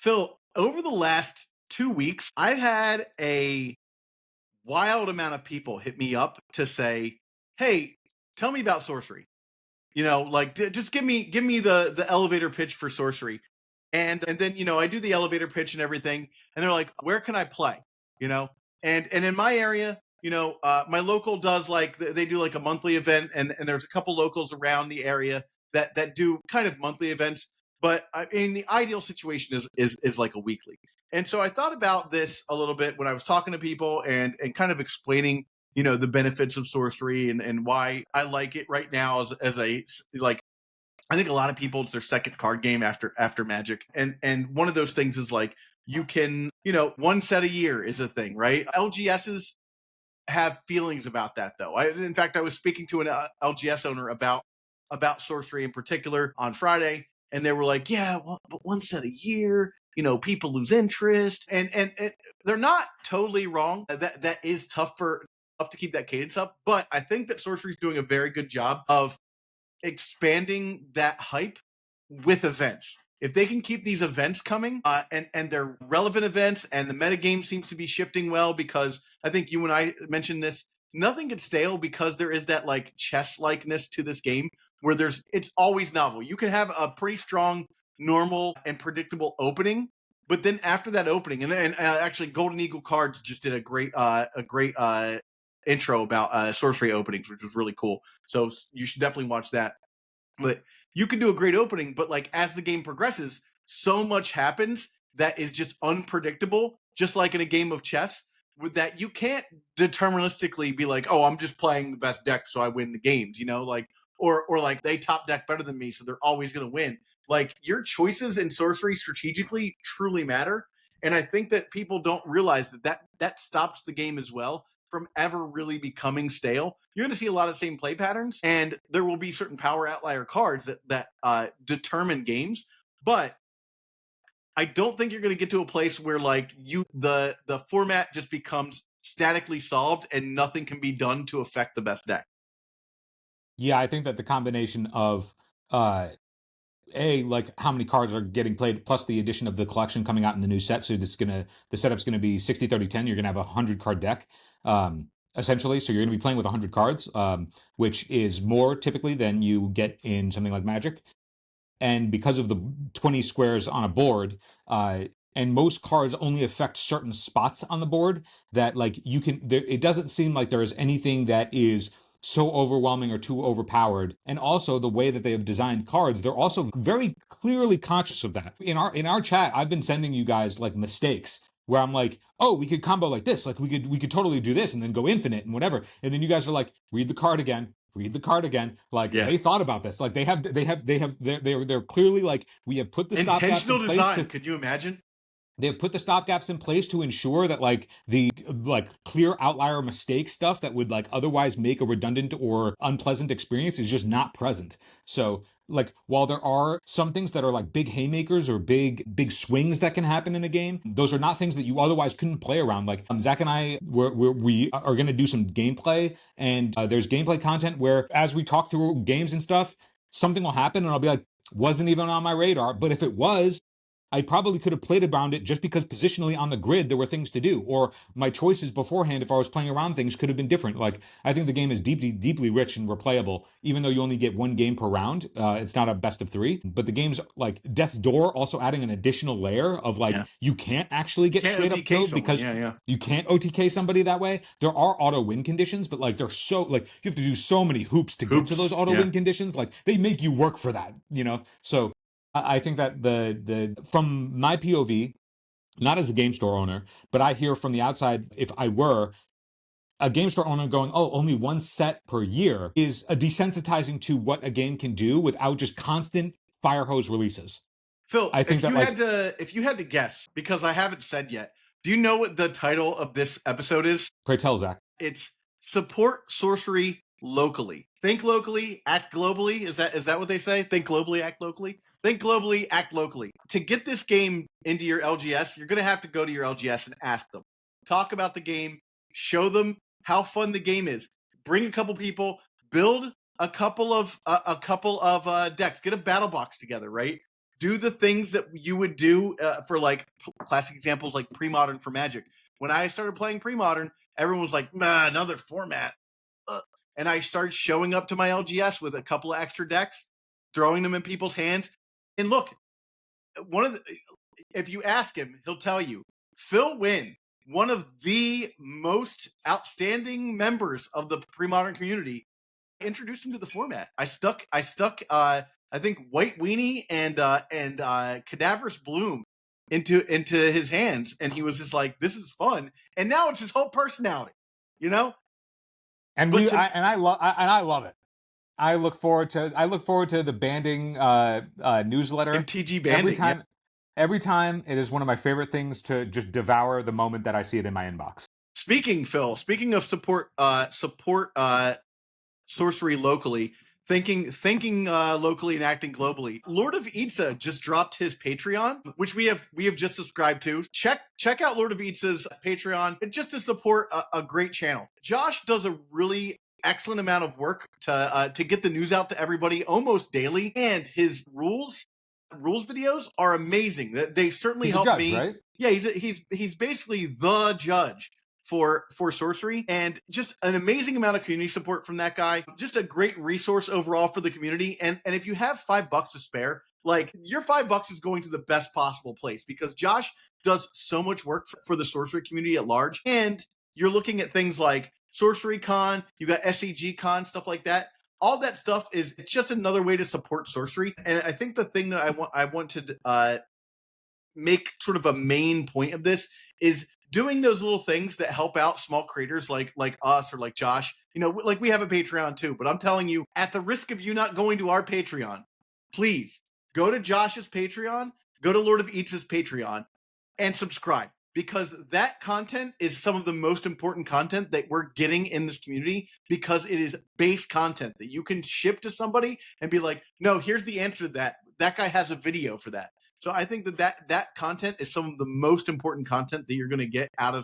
Phil, over the last 2 weeks, I've had a wild amount of people hit me up to say, "Hey, tell me about sorcery." Like just give me the elevator pitch for sorcery, and then I do the elevator pitch and everything, and they're like, "Where can I play?" You know, and in my area, my local does like they do like a monthly event, and there's a couple locals around the area that do kind of monthly events. But I mean, the ideal situation is like a weekly. And so I thought about this a little bit when I was talking to people and kind of explaining the benefits of sorcery and why I like it right now as a like I think a lot of people it's their second card game after Magic. And one of those things is like you can, one set a year is a thing, right? LGSs have feelings about that though. In fact, I was speaking to an LGS owner about sorcery in particular on Friday, and they were like, "Yeah, well, but one set a year, people lose interest," and they're not totally wrong. That is tough to keep that cadence up, but I think that sorcery's doing a very good job of expanding that hype with events. If they can keep these events coming, and they're relevant events, and the metagame seems to be shifting well, because I think you and I mentioned this, nothing gets stale because there is that like chess likeness to this game where it's always novel. You can have a pretty strong, normal, and predictable opening, but then after that opening, and actually Golden Eagle Cards just did a great intro about sorcery openings, which was really cool. So you should definitely watch that. But you can do a great opening, but like as the game progresses, so much happens that is just unpredictable, just like in a game of chess, with that you can't deterministically be like, "Oh, I'm just playing the best deck so I win the games," like or like they top deck better than me, so they're always going to win. Like your choices in sorcery strategically truly matter, and I think that people don't realize that stops the game as well from ever really becoming stale. You're going to see a lot of same play patterns, and there will be certain power outlier cards that determine games. But I don't think you're going to get to a place where like the format just becomes statically solved and nothing can be done to affect the best deck. Yeah, I think that the combination of like how many cards are getting played plus the addition of the collection coming out in the new set, so the setup's gonna be 60-30-10. You're gonna have a 100 card deck, essentially, so you're gonna be playing with 100 cards, which is more typically than you get in something like Magic. And because of the 20 squares on a board, and most cards only affect certain spots on the board, that like it doesn't seem like there is anything that is so overwhelming or too overpowered. And also the way that they have designed cards, they're also very clearly conscious of that. In our chat, I've been sending you guys like mistakes where I'm like, "Oh, we could combo like this, like we could totally do this and then go infinite and whatever." And then you guys are like, "Read the card again, read the card again." Like Yeah. they thought about this. Like they're clearly like, we have put the stopgaps in Intentional place design. to Could you imagine? they've put the stopgaps in place to ensure that like the like clear outlier mistake stuff that would like otherwise make a redundant or unpleasant experience is just not present. So like while there are some things that are like big haymakers or big swings that can happen in a game, those are not things that you otherwise couldn't play around. Like Zach and I we are going to do some gameplay, and there's gameplay content where as we talk through games and stuff, something will happen and I'll be like, wasn't even on my radar, but if it was, I probably could have played around it just because positionally on the grid there were things to do, or my choices beforehand, if I was playing around things, could have been different. Like I think the game is deeply rich and replayable, even though you only get one game per round. It's not a best of three, but the game's like Death's Door also adding an additional layer of like Yeah. you can't actually get Can't straight up OTK killed someone. because Yeah, yeah. you can't OTK somebody that way. There are auto win conditions, but like they're so like you have to do so many hoops to get to those Hoops. auto Yeah. win conditions. Like they make you work for that. So I think that the from my POV, not as a game store owner, but I hear from the outside, if I were a game store owner going, "Oh, only one set per year," is a desensitizing to what a game can do without just constant fire hose releases. Phil, I think that like if you had to guess, because I haven't said yet, do you know what the title of this episode is? pray tell Zach. It's support sorcery locally. Think locally, act globally. Is that what they say? Think globally, act locally. Think globally, act locally. To get this game into your LGS, you're going to have to go to your LGS and ask them. Talk about the game, show them how fun the game is. Bring a couple people, build a couple of decks. Get a battle box together, right? do the things that you would do for like classic examples like pre-modern for Magic. When I started playing pre-modern, everyone was like, another format. And I started showing up to my LGS with a couple of extra decks, throwing them in people's hands. And look, if you ask him, he'll tell you, Phil Wynn, one of the most outstanding members of the pre-modern community, introduced him to the format. I stuck I think White Weenie and Cadaverous Bloom into his hands, and he was just like, this is fun. And now it's his whole personality, you know? And I love it. I look forward to the banding newsletter. MTG banding. Every time, it is one of my favorite things to just devour the moment that I see it in my inbox. Speaking of support sorcery locally, thinking locally and acting globally. Lord of Itza just dropped his Patreon, which we have just subscribed to. Check out Lord of Itza's Patreon just to support a great channel. Josh does a really excellent amount of work to get the news out to everybody almost daily, and his rules videos are amazing. They certainly he's help a judge, me. Right? Yeah, he's basically the judge for sorcery, and just an amazing amount of community support from that guy. Just a great resource overall for the community. And if you have $5 to spare, like, your $5 is going to the best possible place, because Josh does so much work for the sorcery community at large. And you're looking at things like SorceryCon, you've got SCG Cons, stuff like that. All that stuff is just another way to support sorcery. And I think the thing that I want to make sort of a main point of this is doing those little things that help out small creators like us or like Josh. Like, we have a Patreon too, but I'm telling you, at the risk of you not going to our Patreon, please go to Josh's Patreon, go to Lord of Itza's Patreon, and subscribe, because that content is some of the most important content that we're getting in this community, because it is base content that you can ship to somebody and be like, no, here's the answer to that. That guy has a video for that. So I think that content is some of the most important content that you're going to get out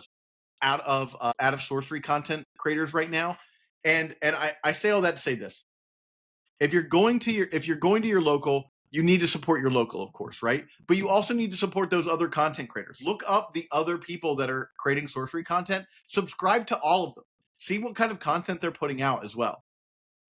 of sorcery content creators right now. And I say all that to say this: if you're going to your local, you need to support your local, of course, right? But you also need to support those other content creators. Look up the other people that are creating sorcery content. Subscribe to all of them. See what kind of content they're putting out as well.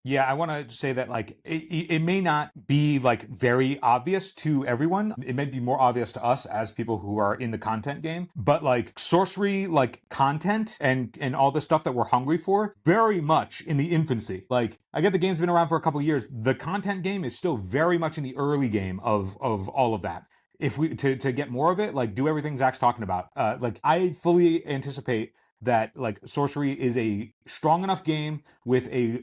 Yeah, I want to say that, like, it may not be like very obvious to everyone. It may be more obvious to us as people who are in the content game, but like sorcery, like content and all the stuff that we're hungry for, very much in the infancy. Like, I get the game's been around for a couple of years. The content game is still very much in the early game of all of that. If we to get more of it, like, do everything Zach's talking about. Like, I fully anticipate that, like, sorcery is a strong enough game with a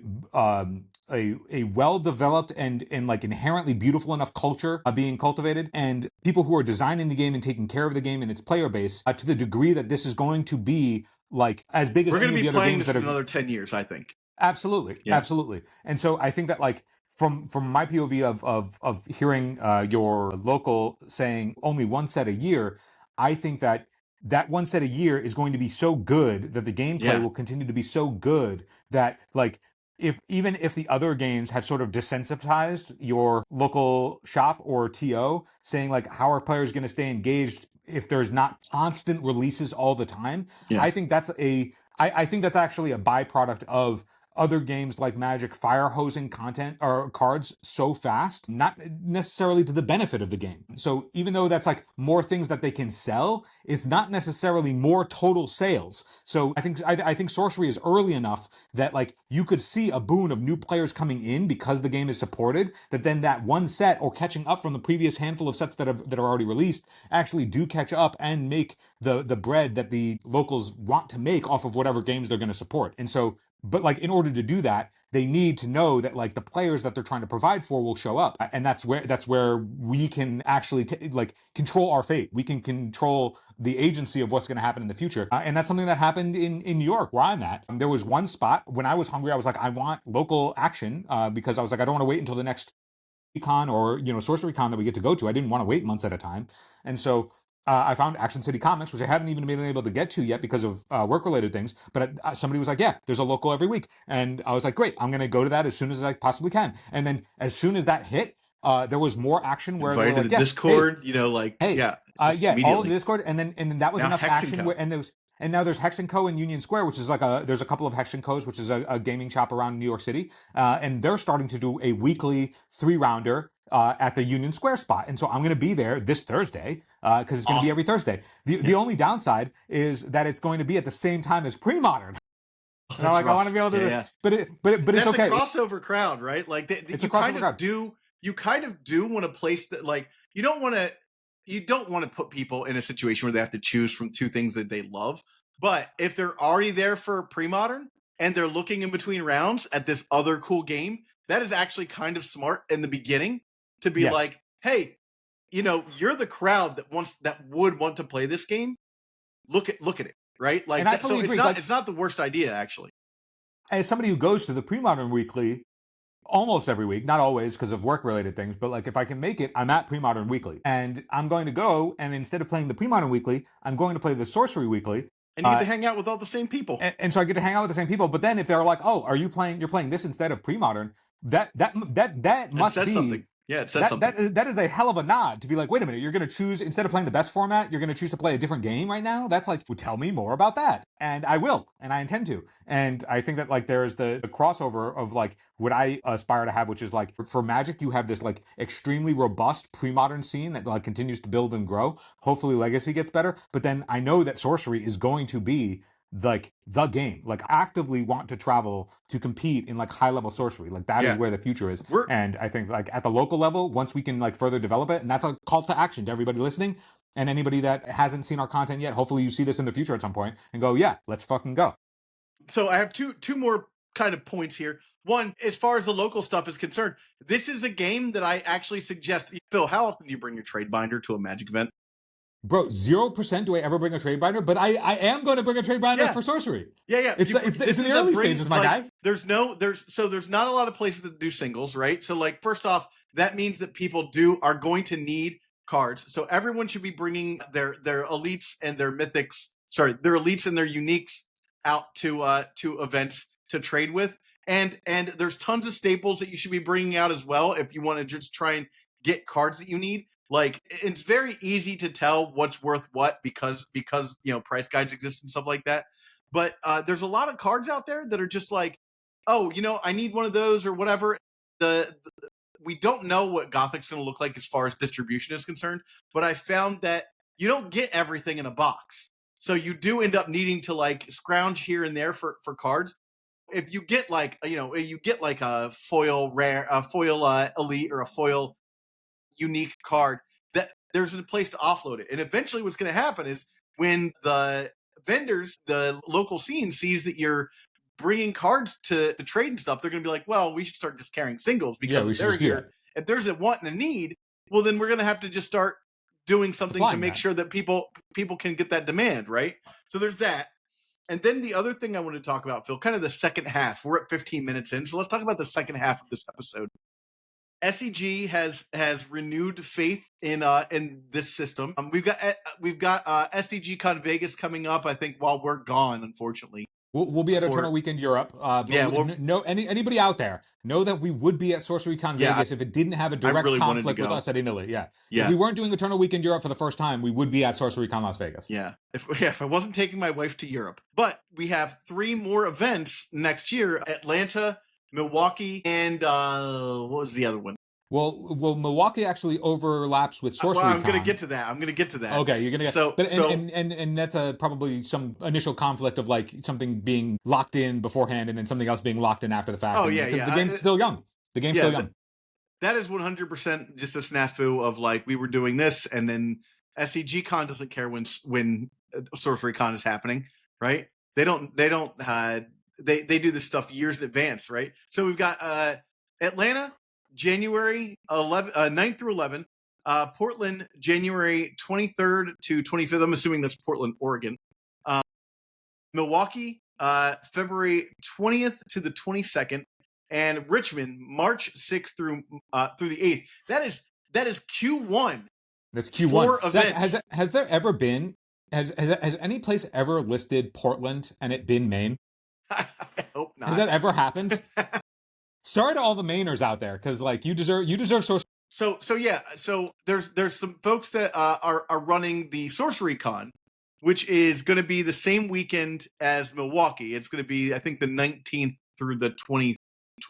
well developed and like inherently beautiful enough culture being cultivated, and people who are designing the game and taking care of the game and its player base to the degree that this is going to be like as big as we're any of the other games that are another 10 years, I think. Absolutely. Yeah. Absolutely. And so I think that, like, from my POV of hearing your local saying only one set a year, I think that one set a year is going to be so good that the gameplay will continue to be so good that, like, even if the other games have sort of desensitized your local shop or TO, saying like, how are players going to stay engaged if there's not constant releases all the time? Yeah. I think that's actually a byproduct of other games like Magic fire hosing content or cards so fast, not necessarily to the benefit of the game. So even though that's like more things that they can sell, it's not necessarily more total sales. So I think sorcery is early enough that, like, you could see a boon of new players coming in because the game is supported, that then that one set or catching up from the previous handful of sets that are already released actually do catch up and make the bread that the locals want to make off of whatever games they're going to support. And so, but like, in order to do that, they need to know that, like, the players that they're trying to provide for will show up, and that's where we can actually like control our fate. We can control the agency of what's going to happen in the future, and that's something that happened in New York, where I'm at. There was one spot when I was hungry. I was like, I want local action, because I was like, I don't want to wait until the next con or SorceryCon that we get to go to. I didn't want to wait months at a time, and so I found Action City Comics, which I haven't even been able to get to yet because of work-related things. But somebody was like, yeah, there's a local every week. And I was like, great, I'm going to go to that as soon as I possibly can. And then as soon as that hit, There was more action where they were Invited to like, the yeah, hey, Discord, like, hey, yeah, just yeah, all of the immediately. Discord, and then that was Now enough Hex and action Co. where, and now there's Hex and Co in Union Square, which is like there's a couple of Hex and Co's, which is a gaming shop around New York City, and they're starting to do a weekly 3-rounder at the Union Square spot, and so I'm going to be there this Thursday because it's going to be Awesome. every Thursday. The only downside is that it's going to be at the same time as pre-modern. Oh, And I'm that's like, I want rough. to be able to, Yeah, yeah. but it's That's a okay. crossover crowd, right? Like It's a crossover crowd. you kind of do want to place that, like, you don't want to put people in a situation where they have to choose from two things that they love. But if they're already there for pre-modern and they're looking in between rounds at this other cool game, that is actually kind of smart in the beginning to be Yes. like, hey, you're the crowd that would want to play this game. Look at it, right? And Like I that. So fully agree. Like, it's not the worst idea, actually. as somebody who goes to the pre-modern weekly almost every week, not always because of work related things, but like if I can make it, I'm at pre-modern weekly. And I'm going to go, and instead of playing the pre-modern weekly, I'm going to play the sorcery weekly. And you get to hang out with all the same people. And so I get to hang out with the same people. But then if they're like, "Oh, you're playing this instead of pre-modern," that It must says be something. Yeah, it says something. that is a hell of a nod to be like, wait a minute, you're going to choose, instead of playing the best format, you're going to choose to play a different game right now. That's like, well, tell me more about that, and I will, and I intend to. And I think that like there's the crossover of like what I aspire to have, which is like for Magic, you have this like extremely robust pre-modern scene that like continues to build and grow. Hopefully, Legacy gets better, but then I know that Sorcery is going to be like the game, like actively want to travel to compete in like high level sorcery, like that is where the future is. And I think like at the local level, once we can like further develop it, and that's a call to action to everybody listening and anybody that hasn't seen our content yet, hopefully you see this in the future at some point and go, yeah, let's fucking go. So I have two more kind of points here. One, as far as the local stuff is concerned, this is a game that I actually suggest. Phil, how often do you bring your trade binder to a Magic event? Bro, 0% do I ever bring a trade binder, but I am going to bring a trade binder for sorcery. Yeah. It's in the early stages, my guy. There's not a lot of places that do singles, right? So like first off, that means that people are going to need cards. So everyone should be bringing their elites and their mythics, their elites and their uniques out to events to trade with. And there's tons of staples that you should be bringing out as well if you want to just try and get cards that you need. Like it's very easy to tell what's worth what because price guides exist and stuff like that. But there's a lot of cards out there that are just like, oh, I need one of those or whatever. We don't know what Gothic's going to look like as far as distribution is concerned, but I found that you don't get everything in a box, so you do end up needing to like scrounge here and there for cards. If you get like a foil rare, a foil elite, or a foil unique card, that there's a place to offload it. And eventually what's going to happen is when the vendors, the local scene sees that you're bringing cards to trade and stuff, they're going to be like, well, we should start just carrying singles because if they're here, if there's a want and a need, well, then we're going to have to just start doing something to make sure that people can get that demand, right? So there's that. And then the other thing I want to talk about, Phil, kind of the second half. We're at 15 minutes in, so let's talk about the second half of this episode. SCG has renewed faith in this system. We've got SCG Con Vegas coming up. I think while we're gone, unfortunately. We'll be at Eternal Weekend Europe. Anybody out there know that we would be at SorceryCon Vegas if it didn't have a direct conflict with us at Italy. Yeah. If we weren't doing Eternal Weekend Europe for the first time, we would be at SorceryCon Las Vegas. Yeah. If I wasn't taking my wife to Europe. But we have 3 more events next year: Atlanta, Milwaukee, and what was the other one? Well, Milwaukee actually overlaps with SorceryCon. I'm going to get to that. Okay, you're going to get and that's probably some initial conflict of like something being locked in beforehand and then something else being locked in after the fact. Oh, yeah. The game's still young. That is 100% just a snafu of like, we were doing this and then SCG Con doesn't care when SorceryCon is happening, right? They do this stuff years in advance, right? So we've got Atlanta, January 9th through 11th. Portland, January 23rd to 25th. I'm assuming that's Portland, Oregon. Milwaukee, February 20th to the 22nd. And Richmond, March 6th through the 8th. That is Q1. That's Q1. 4 events. Has there ever been, has any place ever listed Portland and it been Maine? I hope not. Has that ever happened? Sorry to all the Mainers out there, because like you deserve So there's some folks that are running the SorceryCon, which is going to be the same weekend as Milwaukee. It's going to be, I think, the 19th through the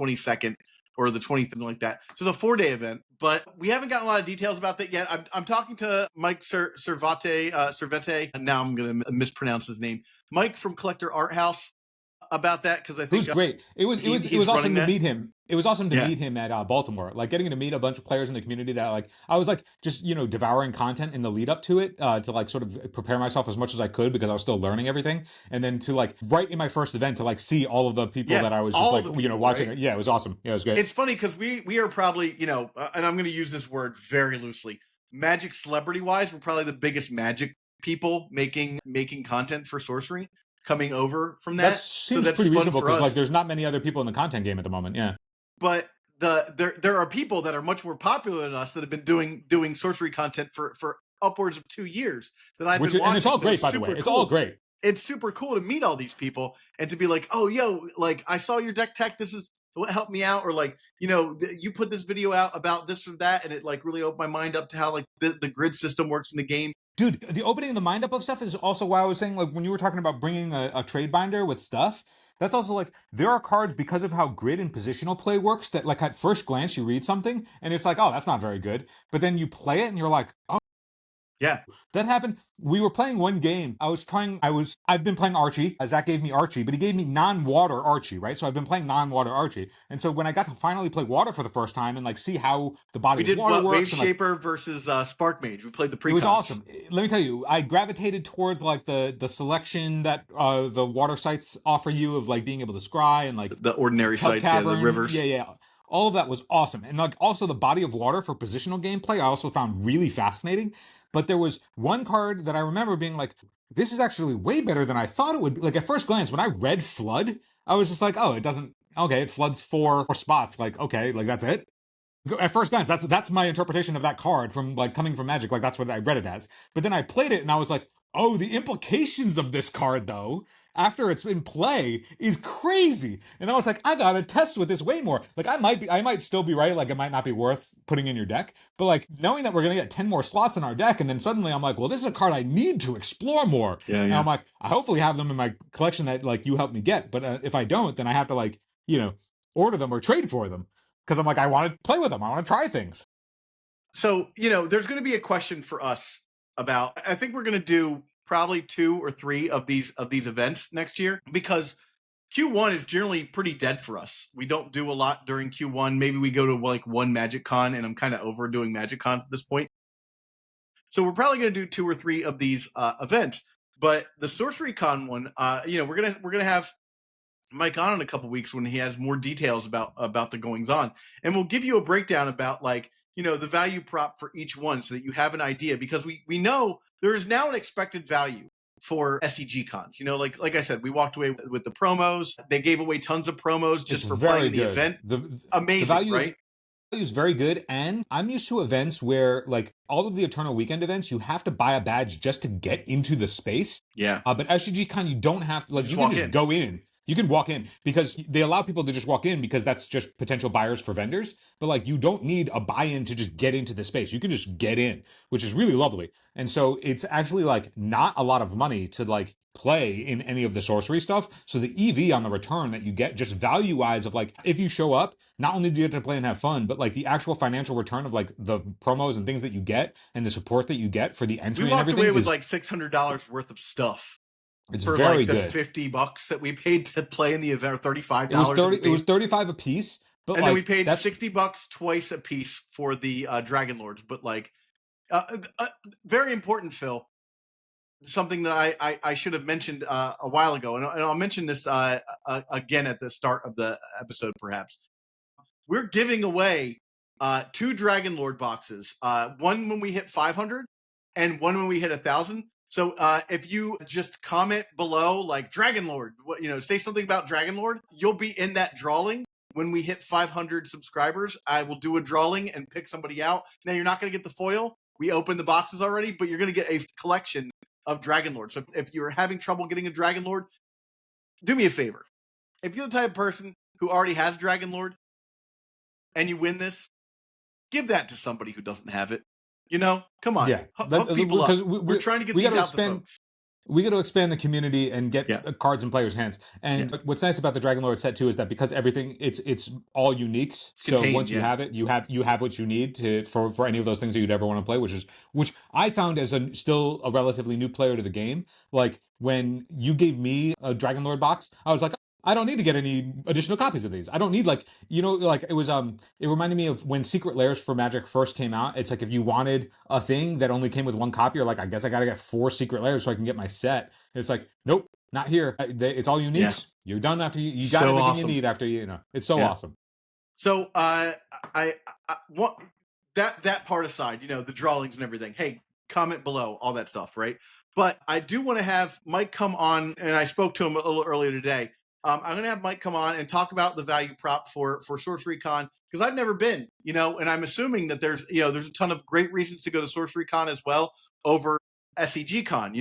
22nd or the 20th, something like that. So it's a 4-day event, but we haven't gotten a lot of details about that yet. I'm talking to Mike Servete, and now I'm going to mispronounce his name, Mike from Collector Art House, about that, because I It was think great. It he's was running awesome to that. meet him. It was awesome to Yeah. meet him at Baltimore. Like getting to meet a bunch of players in the community that like I was like just devouring content in the lead up to it to like sort of prepare myself as much as I could because I was still learning everything. And then to like right in my first event to like see all of the people Yeah, that I was just all like the people, watching. right? Yeah, it was awesome. Yeah, it was great. It's funny because we are probably, and I'm going to use this word very loosely, Magic celebrity wise, we're probably the biggest Magic people making content for Sorcery, coming over from That that. So seems that's pretty fun reasonable for because like us. there's not many other people in the content game at the moment. Yeah. But there are people that are much more popular than us that have been doing Sorcery content for upwards of 2 years that I've been And it's watching. all So great, it's by the way. super It's all cool. great. It's super cool to meet all these people and to be like, oh, yo, like I saw your deck tech. This is what helped me out. Or like, you put this video out about this or that. And it like really opened my mind up to how like the grid system works in the game. Dude, the opening the mind up of stuff is also why I was saying, like, when you were talking about bringing a trade binder with stuff, that's also like, there are cards because of how grid and positional play works that, like, at first glance, you read something and it's like, oh, that's not very good. But then you play it and you're like, oh, Yeah. that happened. We were playing one game. I've been playing Archie. Zach gave me Archie, but he gave me non-water Archie, right? So I've been playing non-water Archie. And so when I got to finally play water for the first time and like see how the body We of did water what, Wave works and like Shaper versus Spark Mage. We played the it was precons. awesome. Let me tell you, I gravitated towards like the selection that the water sites offer you of like being able to scry and like The ordinary Tub sites, yeah, the Cavern. Yeah, rivers. yeah. All of that was awesome. And like also the body of water for positional gameplay, I also found really fascinating. But there was one card that I remember being like, this is actually way better than I thought it would be. Like at first glance, when I read Flood, I was just like, oh, it doesn't okay, it floods four spots. Like, okay, like that's it. At first glance, that's my interpretation of that card from like coming from Magic. Like that's what I read it as. But then I played it and I was like, oh, the implications of this card though, after it's in play, is crazy. And I was like, I gotta test with this way more. Like I might still be right. Like it might not be worth putting in your deck. But like knowing that we're gonna get 10 more slots in our deck, and then suddenly I'm like, well, this is a card I need to explore more. Yeah, And yeah. I'm like, I hopefully have them in my collection that like you helped me get. But if I don't, then I have to like order them or trade for them because I'm like, I want to play with them. I want to try things. So, there's going to be a question for us about, I think we're going to do probably 2 or 3 of these events next year, because Q1 is generally pretty dead for us. We don't do a lot during Q1. Maybe we go to like one Magic Con, and I'm kind of over doing Magic Cons at this point. So we're probably going to do 2 or 3 of these events. But the Sorcery Con one, we're gonna have Mike on in a couple weeks when he has more details about the goings on, and we'll give you a breakdown about like the value prop for each one, so that you have an idea, because we know there is now an expected value for SCG Cons. Like I said, we walked away with the promos. They gave away tons of promos It's just for very playing the good. event. The Amazing, value right? is very good, and I'm used to events where like all of the Eternal Weekend events, you have to buy a badge just to get into the space. Yeah. But SCG Con, you don't have to, You like just you can walk just in. go in. You can walk in because they allow people to just walk in because that's just potential buyers for vendors. But like you don't need a buy-in to just get into the space. You can just get in, which is really lovely. And so it's actually like not a lot of money to like play in any of the sorcery stuff. So the EV on the return that you get just value wise of like if you show up, not only do you get to play and have fun, but like the actual financial return of like the promos and things that you get and the support that you get for the We entry and walked everything away with is like $600 worth of stuff it's for very like the good. $50 that we paid to play in the event, or It was $35 that we 30 it paid. was 35 a piece, but And then we like paid that's $60 twice a piece for the Dragon Lords. But like, very important, Phil. Something that I should have mentioned a while ago, and I'll mention this again at the start of the episode, perhaps. We're giving away 2 Dragon Lord boxes. One when we hit 500, and one when we hit 1,000. So if you just comment below like Dragon Lord, say something about Dragon Lord, you'll be in that drawing. When we hit 500 subscribers, I will do a drawing and pick somebody out. Now you're not going to get the foil. We opened the boxes already, but you're going to get a collection of Dragon Lord. So if you're having trouble getting a Dragon Lord, do me a favor. If you're the type of person who already has Dragon Lord and you win this, give that to somebody who doesn't have it. You know, come on, Yeah, hook people up. because We're trying to get we got these to out to expand. folks. We got to expand the community and get Yeah. cards in players' hands. And Yeah. what's nice about the Dragon Lord set too is that because everything it's all uniques. It's So contained. once you Yeah. have it, you have what you need to for any of those things that you'd ever want to play. Which I found as still a relatively new player to the game. Like when you gave me a Dragon Lord box, I was like, I don't need to get any additional copies of these. I don't need like like it was it reminded me of when Secret Lairs for Magic first came out. It's like if you wanted a thing that only came with one copy, you're like, I guess I got to get 4 Secret Lairs so I can get my set. And it's like, nope, not here. It's all Yeah. uniques. You're done after you got So everything awesome. you need after It's so Yeah. awesome. So I what that part aside, the drawings and everything. Hey, comment below, all that stuff, right? But I do want to have Mike come on, and I spoke to him a little earlier today. I'm going to have Mike come on and talk about the value prop for SorceryCon because I've never been, and I'm assuming that there's a ton of great reasons to go to SorceryCon as well over SCG Con,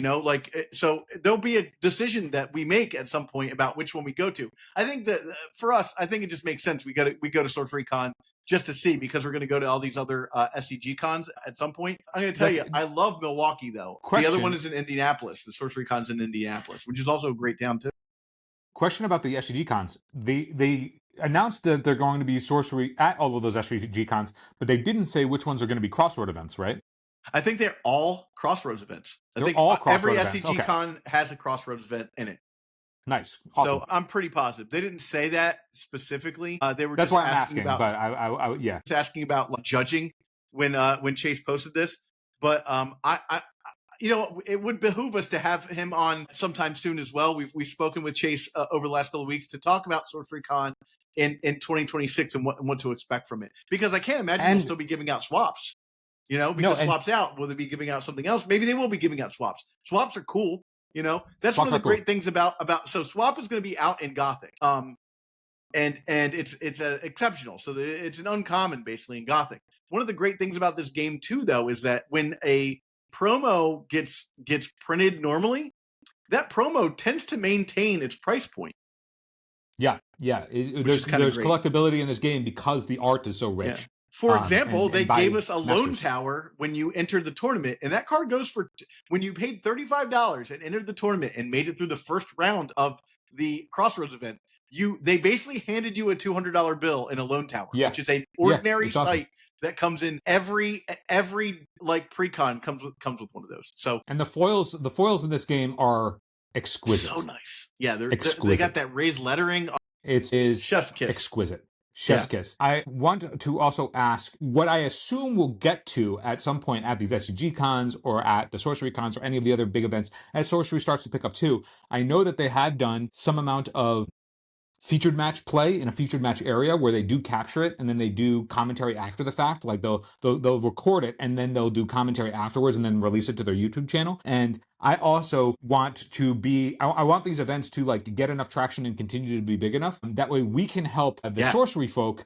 so there'll be a decision that we make at some point about which one we go to. I think that for us, I think it just makes sense. We go to SorceryCon just to see because we're going to go to all these other SCG Cons at some point. I'm going to tell you, I love Milwaukee though. The other one is in Indianapolis. The SorceryCon's in Indianapolis, which is also a great town too. Question about the SCG Cons. They announced that they're going to be sorcery at all of those SCG Cons, but they didn't say which ones are going to be crossroad events, right? I think they're all Crossroads events. I think all crossroad every events. SCG Con has a Crossroads event in it. Nice. Awesome. So I'm pretty positive. They didn't say that specifically. They were That's just why I'm asking about, but I yeah. Just asking about like, judging when Chase posted this. But I it would behoove us to have him on sometime soon as well. We've spoken with Chase over the last couple of weeks to talk about SorceryCon in 2026 and what to expect from it. Because I can't imagine they'll still be giving out swaps. Because swaps out. Will they be giving out something else? Maybe they will be giving out swaps. Swaps are cool. That's one of the great things about. So swap is going to be out in Gothic. And it's exceptional. So it's an uncommon basically in Gothic. One of the great things about this game too, though, is that when a promo gets printed normally, that promo tends to maintain its price point. Yeah. There's collectability in this game because the art is so rich. Yeah. For example, they gave us a Lone Tower when you entered the tournament, and that card goes for when you paid $35 and entered the tournament and made it through the first round of the Crossroads event. They basically handed you a $200 bill in a Lone Tower, which is an ordinary sight that comes in every like pre-con comes with one of those. So and the foils in this game are exquisite. So nice. Yeah, they got that raised lettering. It is chef's kiss. Exquisite. Chef's kiss. I want to also ask what I assume we'll get to at some point at these SCG Cons or at the Sorcery Cons or any of the other big events as Sorcery starts to pick up too. I know that they have done some amount of featured match play in a featured match area where they do capture it and then they do commentary after the fact. Like they'll record it and then they'll do commentary afterwards and then release it to their YouTube channel. And I also want I want these events to like get enough traction and continue to be big enough. That way we can help the sorcery folk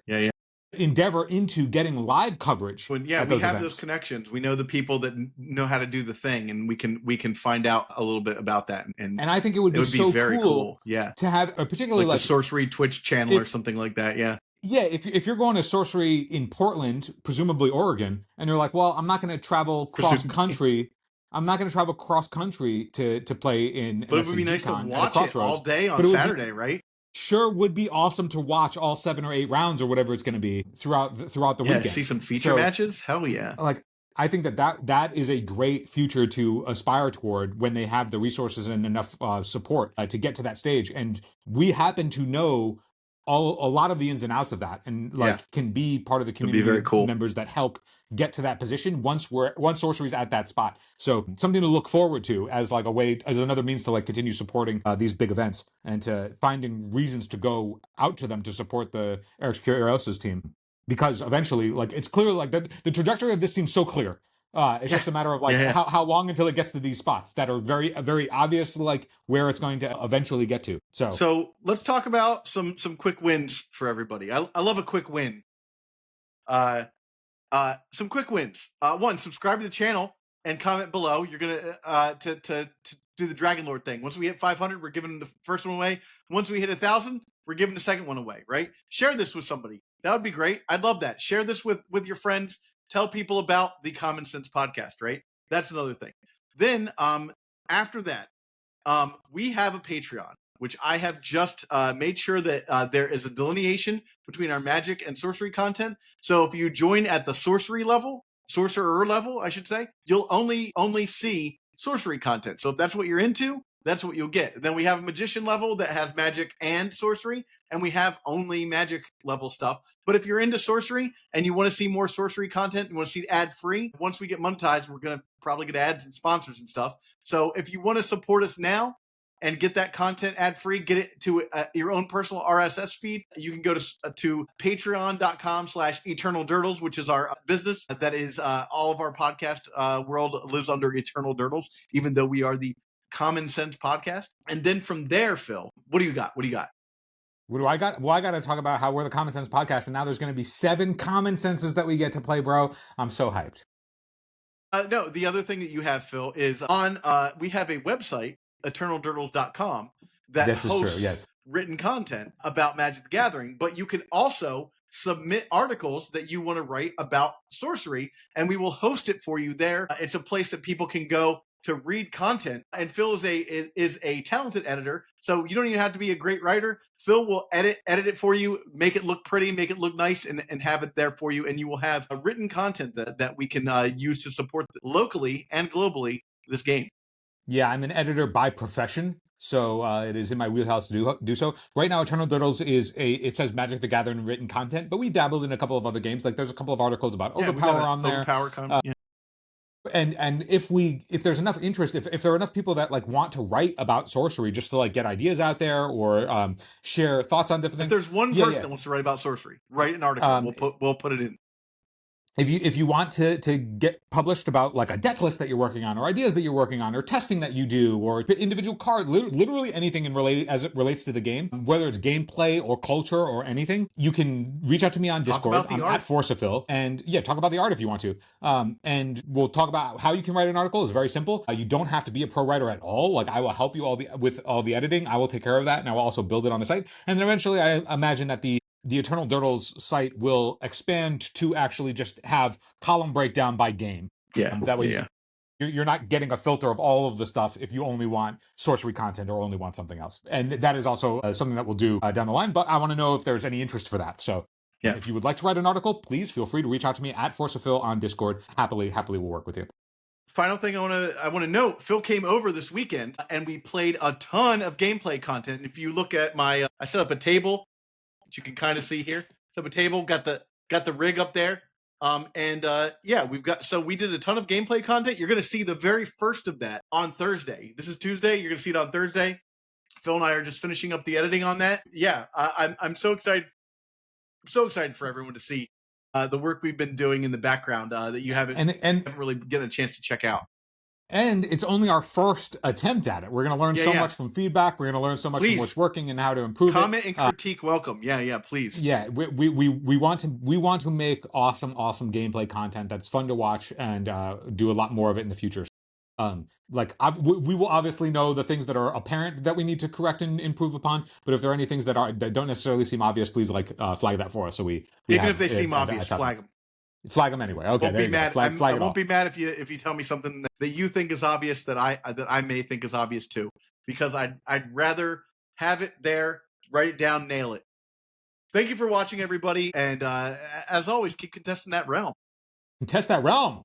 endeavor into getting live coverage. We have those connections. We know the people that know how to do the thing, and we can find out a little bit about that. And I think it would be so very cool. To have a particularly like the Sorcery Twitch channel or something like that. Yeah. Yeah, if you're going to Sorcery in Portland, presumably Oregon, and you're like, well, I'm not going to travel cross country. I'm not going to travel cross country to play in. But it would be nice to watch it all day on Saturday, right? Sure, would be awesome to watch all 7 or 8 rounds or whatever it's going to be throughout the weekend. See some feature matches. Hell yeah! Like I think that is a great future to aspire toward when they have the resources and enough support to get to that stage. And we happen to know a lot of the ins and outs of that, and can be part of the community members that help get to that position once Sorcery's at that spot. So something to look forward to as like as another means to like continue supporting these big events and to finding reasons to go out to them to support the Eric Curios's team. Because eventually, like it's clear, like the trajectory of this seems so clear. It's just a matter of like how long until it gets to these spots that are very, very obvious, like where it's going to eventually get to. So let's talk about some quick wins for everybody. I love a quick win. Some quick wins. One, subscribe to the channel and comment below. You're gonna to do the Dragon Lord thing. Once we hit 500, we're giving the first one away. Once we hit 1,000, we're giving the second one away. Right? Share this with somebody. That would be great. I'd love that. Share this with your friends. Tell people about the Common Sense podcast, right? That's another thing. Then after that, we have a Patreon, which I have just made sure that there is a delineation between our magic and sorcery content. So if you join at the sorcery level, sorcerer level, I should say, you'll only see sorcery content. So if that's what you're into, that's what you'll get. Then we have a magician level that has magic and sorcery, and we have only magic level stuff. But if you're into sorcery and you want to see more sorcery content, you want to see ad free, once we get monetized, we're going to probably get ads and sponsors and stuff. So if you want to support us now and get that content ad free, get it to your own personal RSS feed, you can go to patreon.com/eternaldurdles, which is our business. That is all of our podcast world lives under Eternal Durdles, even though we are the Common Sense podcast. And then from there, Phil, what do you got? What do you got? What do I got? Well, I got to talk about how we're the Common Sense podcast, and now there's going to be 7 Common Senses that we get to play, bro. I'm so hyped. No, the other thing that you have, Phil, is on we have a website, eternaldurdles.com, that This is hosts true, yes. written content about Magic the Gathering, but you can also submit articles that you want to write about sorcery, and we will host it for you there. It's a place that people can go to read content, and Phil is a talented editor, so you don't even have to be a great writer. Phil will edit it for you, make it look pretty, make it look nice, and have it there for you, and you will have a written content that we can use to support locally and globally this game. Yeah, I'm an editor by profession, so it is in my wheelhouse to do so. Right now, Eternal Durdles it says Magic the Gathering written content, but we dabbled in a couple of other games. Like there's a couple of articles about Overpower on there. Overpower yeah. And if there's enough interest, if there are enough people that like want to write about sorcery just to like get ideas out there or share thoughts on different things. If there's one person that wants to write about sorcery, write an article. We'll put it in. If you want to get published about like a deck list that you're working on or ideas that you're working on or testing that you do or individual card, literally anything as it relates to the game, whether it's gameplay or culture or anything, you can reach out to me on Discord. I'm at Forcephil, and talk about the art if you want to. And we'll talk about how you can write an article. It's very simple. You don't have to be a pro writer at all. Like I will help you with all the editing. I will take care of that, and I will also build it on the site. And then eventually, I imagine that the Eternal Durdles site will expand to actually just have column breakdown by game. Yeah. That way you're not getting a filter of all of the stuff if you only want sorcery content or only want something else. And that is also something that we'll do down the line, but I want to know if there's any interest for that. So if you would like to write an article, please feel free to reach out to me at Forcephil on Discord. Happily we'll work with you. Final thing I want to note, Phil came over this weekend and we played a ton of gameplay content. If you look at my I set up a table, which you can kind of see here. Set up a table, got the rig up there. We did a ton of gameplay content. You're going to see the very first of that on Thursday. This is Tuesday. You're going to see it on Thursday. Phil and I are just finishing up the editing on that. Yeah, I'm so excited. I'm so excited for everyone to see the work we've been doing in the background that you haven't really get a chance to check out. And it's only our first attempt at it. We're going to learn so much from feedback. We're going to learn so much from what's working and how to improve Comment and critique welcome. Please. Yeah, we want to make awesome gameplay content that's fun to watch and do a lot more of it in the future. We will obviously know the things that are apparent that we need to correct and improve upon. But if there are any things that don't necessarily seem obvious, please flag that for us. So even if they seem obvious, flag them. Flag them anyway. Okay, there you go. I won't be mad if you tell me something that you think is obvious that I may think is obvious too, because I'd rather have it there, write it down, nail it. Thank you for watching, everybody, and as always, keep contesting that realm. Contest that realm.